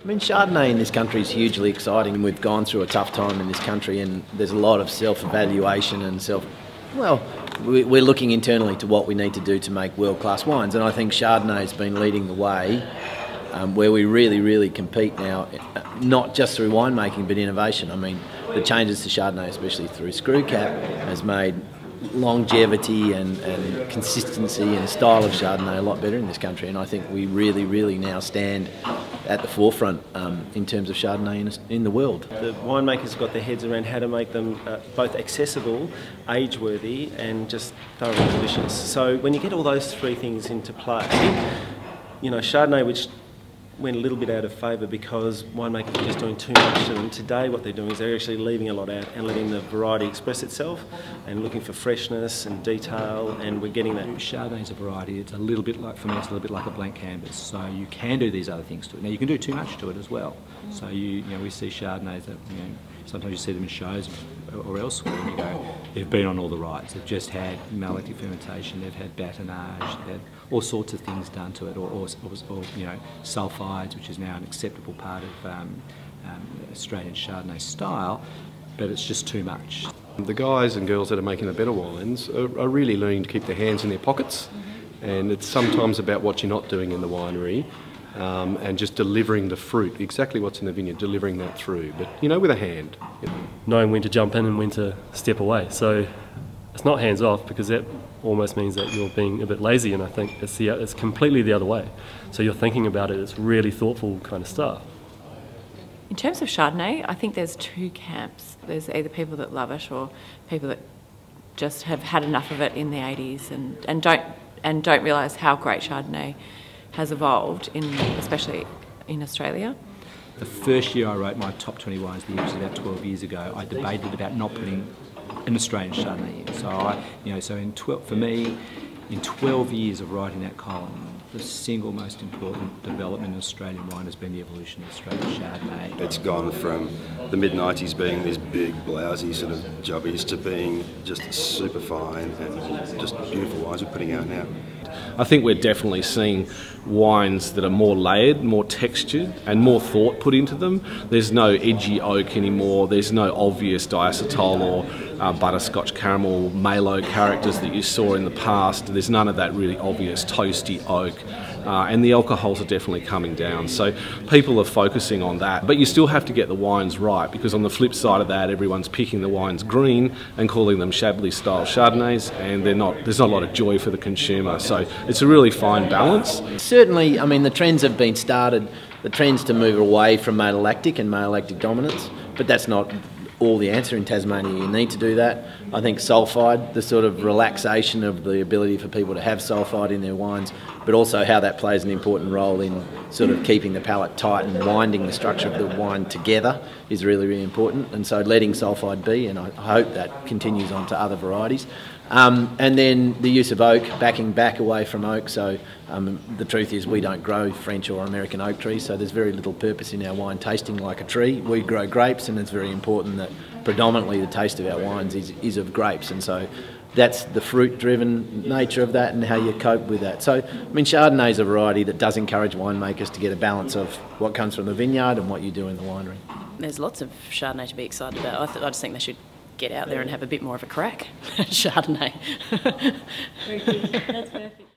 I mean, Chardonnay in this country is hugely exciting. We've gone through a tough time in this country, and there's a lot of self-evaluation and we're looking internally to what we need to do to make world-class wines, and I think Chardonnay has been leading the way, where we really compete now, not just through winemaking but innovation. I mean, the changes to Chardonnay, especially through screw cap, has made longevity and consistency and style of Chardonnay a lot better in this country, and I think we really now stand at the forefront in terms of Chardonnay in the world. The winemakers have got their heads around how to make them both accessible, age-worthy and just thoroughly delicious. So when you get all those three things into play, you know, Chardonnay, which went a little bit out of favour because winemakers were just doing too much to them. Today what they're doing is they're actually leaving a lot out and letting the variety express itself and looking for freshness and detail, and we're getting that. Chardonnay's a variety. It's a little bit like, for me, it's a little bit like a blank canvas. So you can do these other things to it. Now you can do too much to it as well. So you know, we see Chardonnays that, you know, sometimes you see them in shows or elsewhere and you go, they've been on all the rides. They've just had malolactic fermentation, they've had batonnage, they've had all sorts of things done to it, or you know, sulphides, which is now an acceptable part of Australian Chardonnay style, but it's just too much. The guys and girls that are making the better wines are really learning to keep their hands in their pockets, and it's sometimes about what you're not doing in the winery. And just delivering the fruit, exactly what's in the vineyard, delivering that through, but you know, with a hand. Knowing when to jump in and when to step away. So it's not hands off, because that almost means that you're being a bit lazy, and I think it's completely the other way. So you're thinking about it, it's really thoughtful kind of stuff. In terms of Chardonnay, I think there's two camps. There's either people that love it or people that just have had enough of it in the 80s and don't realise how great Chardonnay has evolved, especially in Australia. The first year I wrote my top 20 wines, which was about 12 years ago, I debated about not putting an Australian Chardonnay in. So for me, in 12 years of writing that column, the single most important development in Australian wine has been the evolution of Australian Chardonnay. It's gone from the mid-90s being these big, blousy sort of jobbies to being just super fine and just beautiful wines we're putting out now. I think we're definitely seeing wines that are more layered, more textured and more thought put into them. There's no edgy oak anymore, there's no obvious diacetyl or butterscotch caramel Malo characters that you saw in the past. There's none of that really obvious toasty oak. And the alcohols are definitely coming down, so people are focusing on that, but you still have to get the wines right, because on the flip side of that, everyone's picking the wines green and calling them Chablis style Chardonnays, and there's not a lot of joy for the consumer, so it's a really fine balance. Certainly, I mean, the trends have been started, the trends to move away from malolactic and malolactic dominance, but that's not all the answer in Tasmania. You need to do that. I think sulphide, the sort of relaxation of the ability for people to have sulphide in their wines, but also how that plays an important role in sort of keeping the palate tight and winding the structure of the wine together is really important. And so letting sulphide be, and I hope that continues on to other varieties. And then the use of oak, backing back away from oak. So the truth is we don't grow French or American oak trees, so there's very little purpose in our wine tasting like a tree. We grow grapes, and it's very important that predominantly the taste of our wines is of grapes, and so that's the fruit-driven nature of that and how you cope with that. So, I mean, Chardonnay is a variety that does encourage winemakers to get a balance of what comes from the vineyard and what you do in the winery. There's lots of Chardonnay to be excited about. I just think they should get out there and have a bit more of a crack at Chardonnay. Very good. That's perfect.